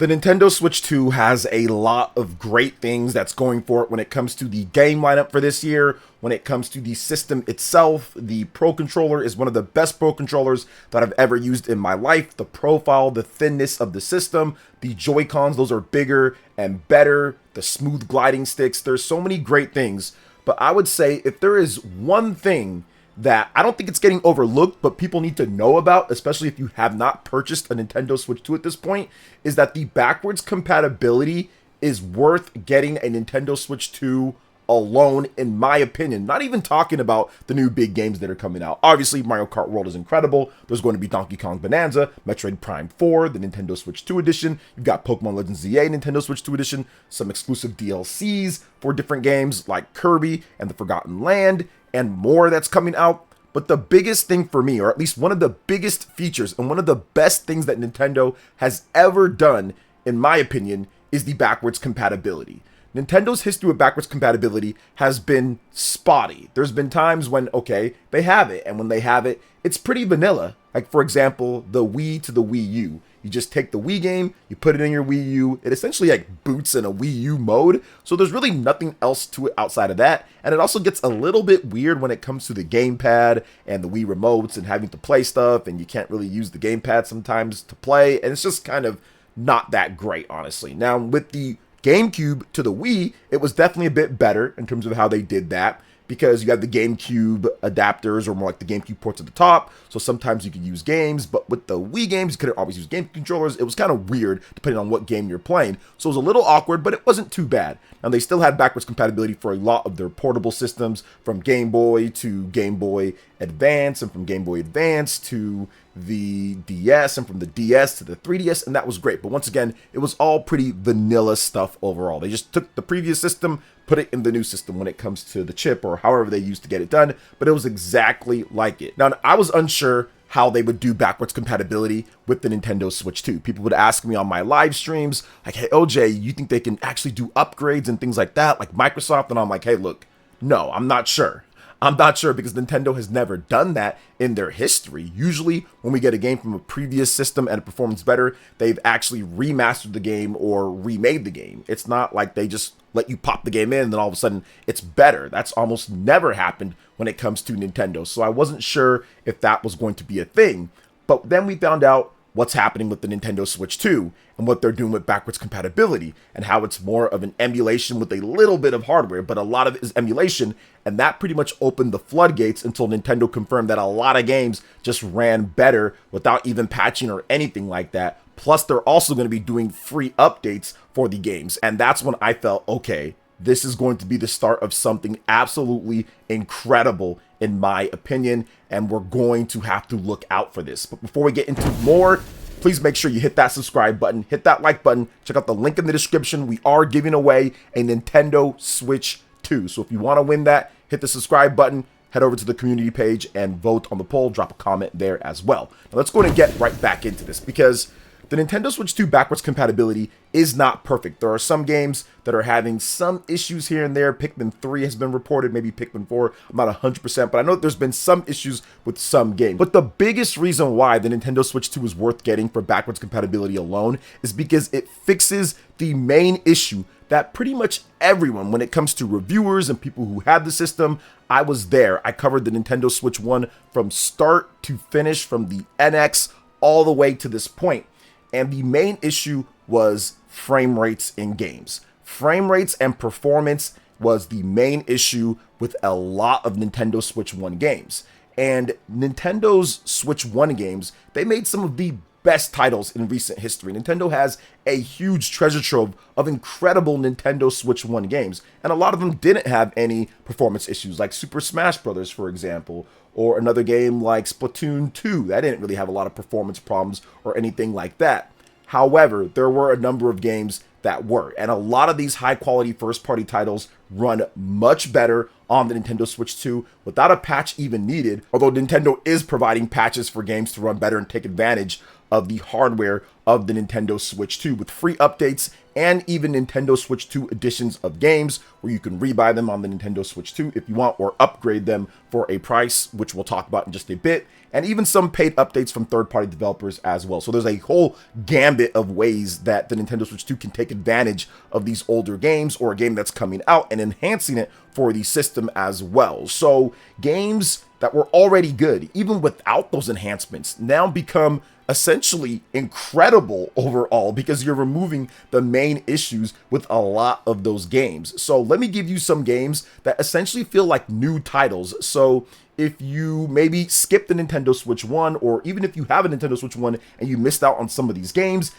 The Nintendo Switch 2 has a lot of great things that's going for it when it comes to the game lineup for this year. When it comes to the system itself, the Pro Controller is one of the best Pro Controllers that I've ever used in my life. The profile, the thinness of the system, the Joy-Cons, those are bigger and better. The smooth gliding sticks, there's so many great things. But I would say if there is one thing that I don't think it's getting overlooked, but people need to know about, especially if you have not purchased a Nintendo Switch 2 at this point, is that the backwards compatibility is worth getting a Nintendo Switch 2 alone, in my opinion. Not even talking about the new big games that are coming out. Obviously, Mario Kart World is incredible. There's going to be Donkey Kong Bonanza, Metroid Prime 4, the Nintendo Switch 2 edition. You've got Pokemon Legends ZA Nintendo Switch 2 edition, some exclusive DLCs for different games like Kirby and the Forgotten Land, and more that's coming out. But the biggest thing for me, or at least one of the biggest features and one of the best things that Nintendo has ever done, in my opinion, is the backwards compatibility. Nintendo's history with backwards compatibility has been spotty. There's been times when, okay, they have it, and when they have it, it's pretty vanilla. Like, for example, the Wii to the Wii U. You just take the Wii game, you put it in your Wii U, it essentially like boots in a Wii U mode, so there's really nothing else to it outside of that, and it also gets a little bit weird when it comes to the gamepad and the Wii remotes and having to play stuff, and you can't really use the gamepad sometimes to play, and it's just kind of not that great, honestly. Now, with the GameCube to the Wii, it was definitely a bit better in terms of how they did that, because you have the GameCube adapters, or more like the GameCube ports at the top, so sometimes you could use games, but with the Wii games, you couldn't always use game controllers. It was kind of weird depending on what game you're playing, so it was a little awkward, but it wasn't too bad. Now, they still had backwards compatibility for a lot of their portable systems, from Game Boy to Game Boy Advance, and from Game Boy Advance to the DS, and from the DS to the 3DS, and that was great. But once again, it was all pretty vanilla stuff overall. They just took the previous system, put it in the new system when it comes to the chip, or however they used to get it done, but it was exactly like it. Now, I was unsure how they would do backwards compatibility with the Nintendo Switch 2. People would ask me on my live streams, like, hey, OJ, you think they can actually do upgrades and things like that, like Microsoft? And I'm like, hey, look, no, I'm not sure. I'm not sure, because Nintendo has never done that in their history. Usually, when we get a game from a previous system and it performs better, they've actually remastered the game or remade the game. It's not like they just let you pop the game in and then all of a sudden it's better. That's almost never happened when it comes to Nintendo. So I wasn't sure if that was going to be a thing. But then we found out what's happening with the Nintendo Switch 2 and what they're doing with backwards compatibility, and how it's more of an emulation with a little bit of hardware, but a lot of it is emulation, and that pretty much opened the floodgates until Nintendo confirmed that a lot of games just ran better without even patching or anything like that. Plus, they're also going to be doing free updates for the games, and that's when I felt, okay, this is going to be the start of something absolutely incredible, in my opinion, and we're going to have to look out for this. But before we get into more, please make sure you hit that subscribe button, hit that like button, check out the link in the description. We are giving away a Nintendo Switch 2. So if you want to win that, hit the subscribe button, head over to the community page and vote on the poll, drop a comment there as well. Now let's go ahead and get right back into this, because the Nintendo Switch 2 backwards compatibility is not perfect. There are some games that are having some issues here and there. Pikmin 3 has been reported, maybe Pikmin 4. I'm not 100%, but I know that there's been some issues with some games. But the biggest reason why the Nintendo Switch 2 is worth getting for backwards compatibility alone is because it fixes the main issue that pretty much everyone, when it comes to reviewers and people who had the system, I was there. I covered the Nintendo Switch 1 from start to finish, from the NX all the way to this point. And the main issue was frame rates in games. Frame rates and performance was the main issue with a lot of Nintendo Switch 1 games. And Nintendo's Switch 1 games, they made some of the best titles in recent history. Nintendo has a huge treasure trove of incredible Nintendo Switch 1 games, and a lot of them didn't have any performance issues, like Super Smash Bros., for example, or another game like Splatoon 2. That didn't really have a lot of performance problems or anything like that. However, there were a number of games that were, and a lot of these high-quality first-party titles run much better on the Nintendo Switch 2 without a patch even needed, although Nintendo is providing patches for games to run better and take advantage of the hardware of the Nintendo Switch 2 with free updates and even Nintendo Switch 2 editions of games where you can rebuy them on the Nintendo Switch 2 if you want, or upgrade them for a price, which we'll talk about in just a bit, and even some paid updates from third-party developers as well. So there's a whole gambit of ways that the Nintendo Switch 2 can take advantage of these older games or a game that's coming out and enhancing it for the system as well. So games that were already good, even without those enhancements, now become essentially incredible overall because you're removing the main issues with a lot of those games. So let me give you some games that essentially feel like new titles. So if you maybe skipped the Nintendo Switch 1, or even if you have a Nintendo Switch 1 and you missed out on some of these games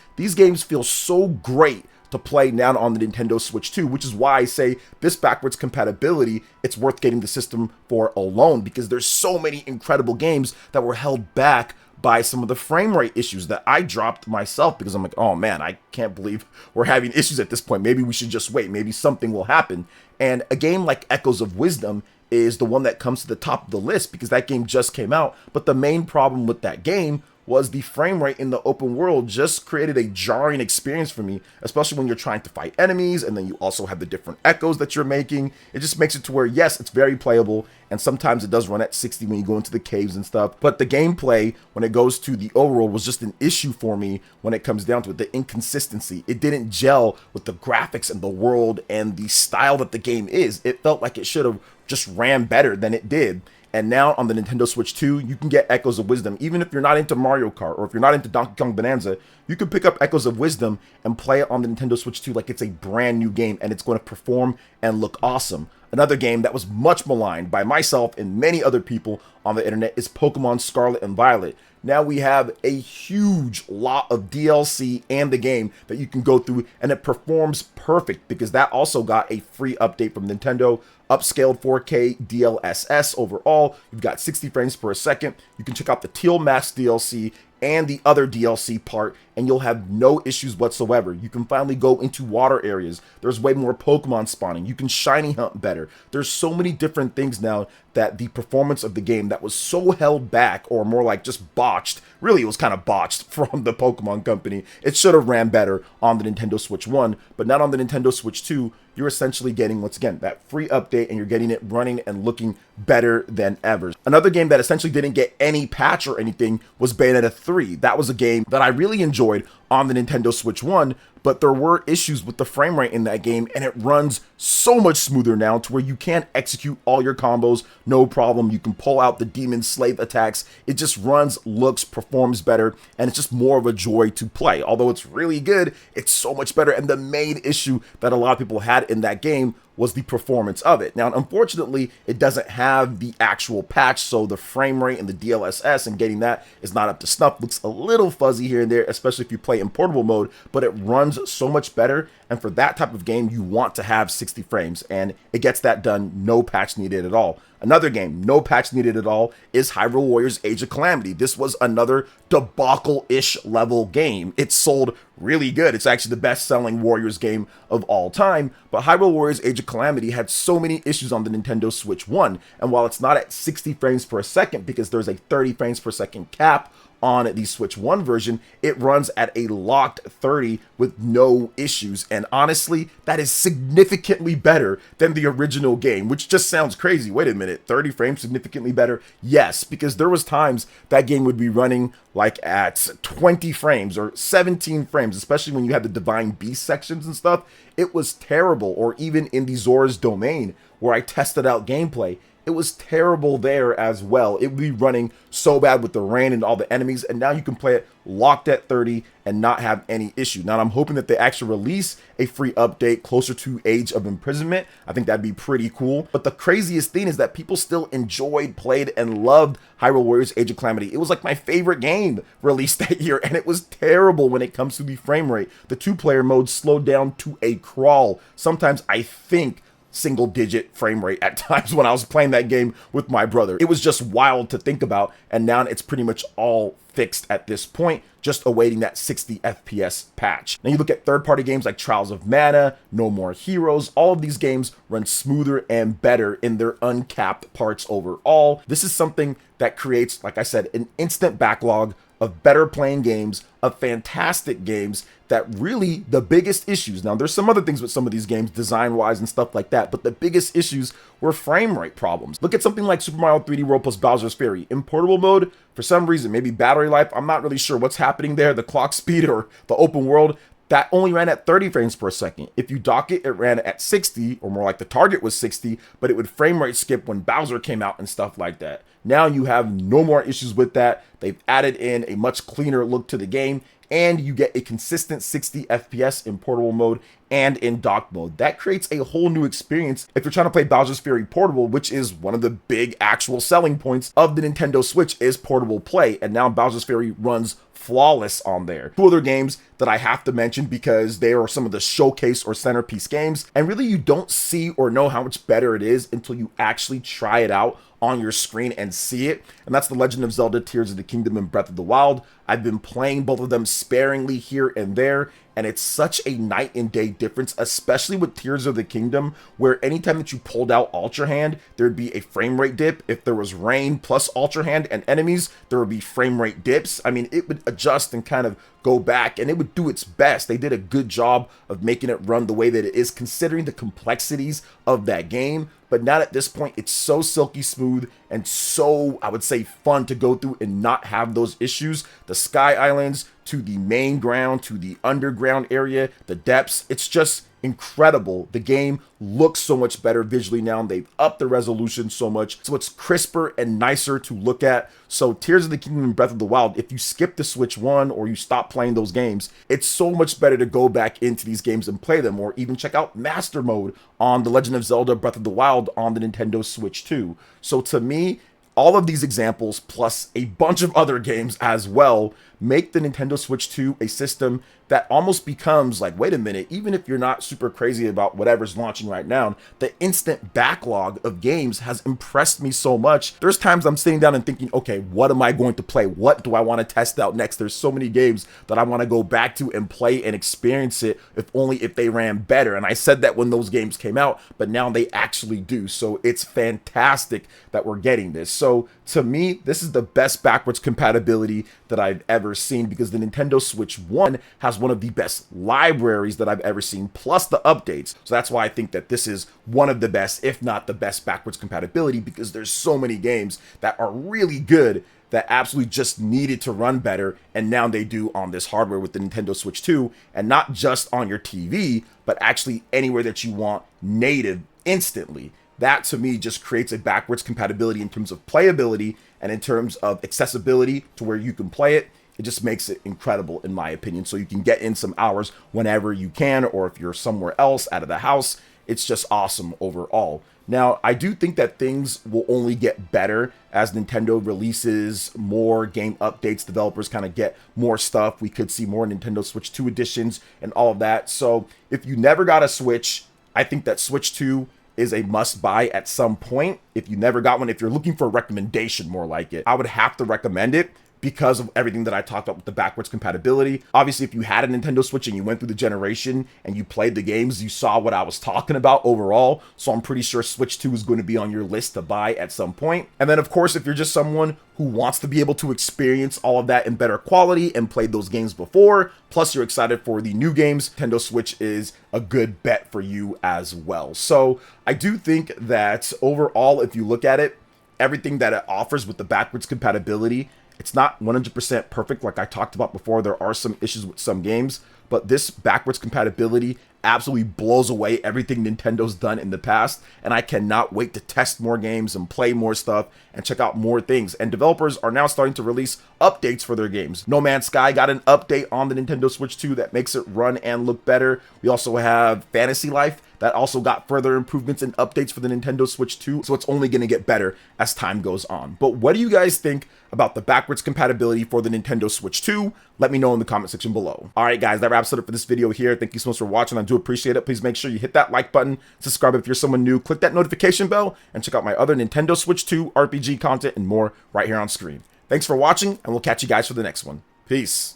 feel so great to play now on the Nintendo Switch 2, which is why I say this backwards compatibility, it's worth getting the system for alone, because there's so many incredible games that were held back by some of the frame rate issues that I dropped myself, because I'm like, oh man, I can't believe we're having issues at this point. Maybe we should just wait. Maybe something will happen. And a game like Echoes of Wisdom is the one that comes to the top of the list because that game just came out. But the main problem with that game was the frame rate in the open world just created a jarring experience for me, especially when you're trying to fight enemies and then you also have the different echoes that you're making. It just makes it to where, yes, it's very playable, and sometimes it does run at 60 when you go into the caves and stuff, but the gameplay when it goes to the overworld was just an issue for me when it comes down to it. The inconsistency, it didn't gel with the graphics and the world and the style that the game is. It felt like it should have just ran better than it did. And now on the Nintendo Switch 2, you can get Echoes of Wisdom. Even if you're not into Mario Kart or if you're not into Donkey Kong Bonanza, you can pick up Echoes of Wisdom and play it on the Nintendo Switch 2 like it's a brand new game, and it's going to perform and look awesome. Another game that was much maligned by myself and many other people on the internet is Pokemon Scarlet and Violet. Now we have a huge lot of DLC and the game that you can go through, and it performs perfect because that also got a free update from Nintendo. Upscaled 4K DLSS overall. You've got 60 frames per second. You can check out the Teal Mask DLC and the other DLC part, and you'll have no issues whatsoever. You can finally go into water areas. There's way more Pokemon spawning. You can shiny hunt better. There's so many different things now that the performance of the game that was so held back, or more like just botched, really it was kind of botched from the Pokemon company. It should have ran better on the Nintendo Switch 1, but not on the Nintendo Switch 2. You're essentially getting, once again, that free update, and you're getting it running and looking better than ever. Another game that essentially didn't get any patch or anything was Bayonetta 3. That was a game that I really enjoyed on the Nintendo Switch 1, but there were issues with the frame rate in that game, and it runs so much smoother now to where you can execute all your combos, no problem. You can pull out the demon slave attacks. It just runs, looks, performs better, and it's just more of a joy to play. Although it's really good, it's so much better, and the main issue that a lot of people had in that game was the performance of it. Now, unfortunately, it doesn't have the actual patch, so the frame rate and the DLSS and getting that is not up to snuff. Looks a little fuzzy here and there, especially if you play in portable mode, but it runs so much better, and for that type of game, you want to have 60 frames, and it gets that done, no patch needed at all. Another game, no patch needed at all, is Hyrule Warriors Age of Calamity. This was another debacle-ish level game. It sold really good. It's actually the best-selling Warriors game of all time, but Hyrule Warriors Age of Calamity had so many issues on the Nintendo Switch 1, and while it's not at 60 frames per second because there's a 30 frames per second cap on the Switch 1 version, it runs at a locked 30 with no issues. And honestly, that is significantly better than the original game, which just sounds crazy. Wait a minute, 30 frames significantly better? Yes, because there was times that game would be running like at 20 frames or 17 frames, especially when you had the Divine Beast sections and stuff. It was terrible. Or even in the Zora's Domain, where I tested out gameplay, it was terrible there as well. It would be running so bad with the rain and all the enemies, and now you can play it locked at 30 and not have any issue. Now, I'm hoping that they actually release a free update closer to Age of Imprisonment. I think that'd be pretty cool. But the craziest thing is that people still enjoyed, played, and loved Hyrule Warriors Age of Calamity. It was like my favorite game released that year, and it was terrible when it comes to the frame rate. The two-player mode slowed down to a crawl. Sometimes I think single-digit frame rate at times when I was playing that game with my brother. It was just wild to think about, and now it's pretty much all fixed at this point, just awaiting that 60 FPS patch. Now you look at third-party games like Trials of Mana, No More Heroes, all of these games run smoother and better in their uncapped parts overall. This is something that creates, like I said, an instant backlog of better playing games, of fantastic games that really the biggest issues. Now, there's some other things with some of these games, design-wise and stuff like that, but the biggest issues were frame rate problems. Look at something like Super Mario 3D World plus Bowser's Fury. In portable mode, for some reason, maybe battery life, I'm not really sure what's happening there, the clock speed or the open world, that only ran at 30 frames per second. If you dock it, it ran at 60, or more like the target was 60, but it would frame rate skip when Bowser came out and stuff like that. Now you have no more issues with that. They've added in a much cleaner look to the game, and you get a consistent 60 FPS in portable mode and in dock mode. That creates a whole new experience if you're trying to play Bowser's Fury portable, which is one of the big actual selling points of the Nintendo Switch is portable play, and now Bowser's Fury runs flawless on there. Two other games that I have to mention because they are some of the showcase or centerpiece games, and really you don't see or know how much better it is until you actually try it out on your screen and see it, and that's The Legend of Zelda Tears of the Kingdom and Breath of the Wild. I've been playing both of them sparingly here and there, and it's such a night and day difference, especially with Tears of the Kingdom, where anytime that you pulled out Ultra Hand, there'd be a frame rate dip. If there was rain plus Ultra Hand and enemies, there would be frame rate dips. I mean, it would adjust and kind of go back, and it would do its best. They did a good job of making it run the way that it is, considering the complexities of that game. But not at this point, it's so silky smooth and so, I would say, fun to go through and not have those issues. The Sky Islands to the main ground to the underground area, the depths, it's just incredible. The game looks so much better visually now. They've upped the resolution so much, so it's crisper and nicer to look at. So Tears of the Kingdom and Breath of the Wild, if you skip the Switch 1 or you stop playing those games, it's so much better to go back into these games and play them, or even check out Master Mode on The Legend of Zelda Breath of the Wild on the Nintendo Switch 2. So to me, all of these examples, plus a bunch of other games as well, make the Nintendo Switch 2 a system that almost becomes like, wait a minute, even if you're not super crazy about whatever's launching right now, the instant backlog of games has impressed me so much. There's times I'm sitting down and thinking, okay, what am I going to play? What do I want to test out next? There's so many games that I want to go back to and play and experience it, if only if they ran better. And I said that when those games came out, but now they actually do. So it's fantastic that we're getting this. So to me, this is the best backwards compatibility that I've ever seen, because the Nintendo Switch 1 has one of the best libraries that I've ever seen, plus the updates. So that's why I think that this is one of the best, if not the best, backwards compatibility, because there's so many games that are really good that absolutely just needed to run better, and now they do on this hardware with the Nintendo Switch 2, and not just on your TV, but actually anywhere that you want native instantly. That to me just creates a backwards compatibility in terms of playability and in terms of accessibility to where you can play it. It just makes it incredible in my opinion. So you can get in some hours whenever you can, or if you're somewhere else out of the house, it's just awesome overall. Now, I do think that things will only get better as Nintendo releases more game updates, developers kind of get more stuff. We could see more Nintendo Switch 2 editions and all of that. So if you never got a Switch, I think that Switch 2 is a must buy at some point. If you never got one, if you're looking for a recommendation more like it, I would have to recommend it because of everything that I talked about with the backwards compatibility. Obviously, if you had a Nintendo Switch and you went through the generation and you played the games, you saw what I was talking about overall. So I'm pretty sure Switch 2 is going to be on your list to buy at some point. And then, of course, if you're just someone who wants to be able to experience all of that in better quality and played those games before, plus you're excited for the new games, Nintendo Switch is a good bet for you as well. So I do think that overall, if you look at it, everything that it offers with the backwards compatibility, it's not 100% perfect like I talked about before. There are some issues with some games, but this backwards compatibility absolutely blows away everything Nintendo's done in the past, and I cannot wait to test more games and play more stuff and check out more things. And developers are now starting to release updates for their games. No Man's Sky got an update on the Nintendo Switch 2 that makes it run and look better. We also have Fantasy Life that also got further improvements and updates for the Nintendo Switch 2, so it's only going to get better as time goes on. But what do you guys think about the backwards compatibility for the Nintendo Switch 2? Let me know in the comment section below. Alright guys, that wraps it up for this video here. Thank you so much for watching. I do appreciate it. Please make sure you hit that like button, subscribe if you're someone new, click that notification bell, and check out my other Nintendo Switch 2 RPG content and more right here on screen. Thanks for watching, and we'll catch you guys for the next one. Peace.